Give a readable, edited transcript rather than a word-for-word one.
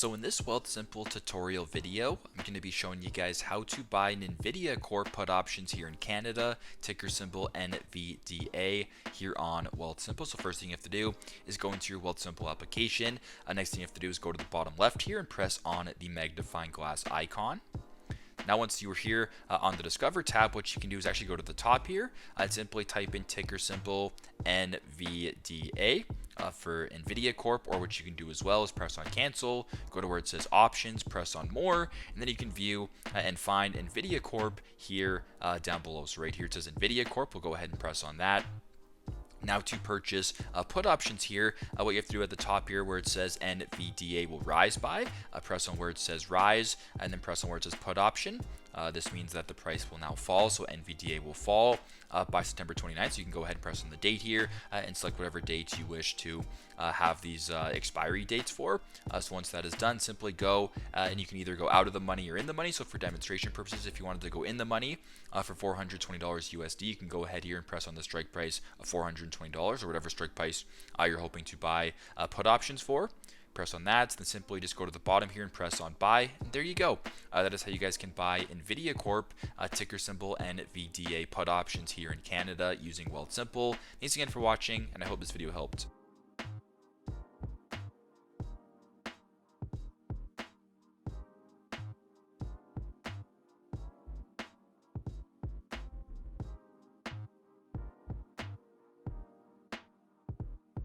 So in this Wealthsimple tutorial video, I'm going to be showing you guys how to buy an NVIDIA Corp put options here in Canada, ticker symbol NVDA here on Wealthsimple. So first thing you have to do is go into your Wealthsimple application. Next thing you have to do is go to the bottom left here and press on the magnifying glass icon. Now, once you are here on the Discover tab, what you can do is actually go to the top here and simply type in ticker symbol NVDA for NVIDIA Corp, or what you can do as well is press on cancel, go to where it says options, press on more, and then you can view and find NVIDIA Corp here down below. So right here it says NVIDIA Corp. We'll go ahead and press on that. Now to purchase put options here, what you have to do at the top here where it says NVDA will rise by, press on where it says rise, and then press on where it says put option. This means that the price will now fall, so NVDA will fall by September 29th. So you can go ahead and press on the date here and select whatever date you wish to have these expiry dates for. So once that is done, simply go and you can either go out of the money or in the money. So for demonstration purposes, if you wanted to go in the money for $420 USD, you can go ahead here and press on the strike price of $420 or whatever strike price you're hoping to buy put options for. Press on that, then simply just go to the bottom here and press on buy, and there you go. That is how you guys can buy NVIDIA Corp, ticker symbol NVDA put options here in Canada using Wealthsimple. Thanks again for watching, and I hope this video helped.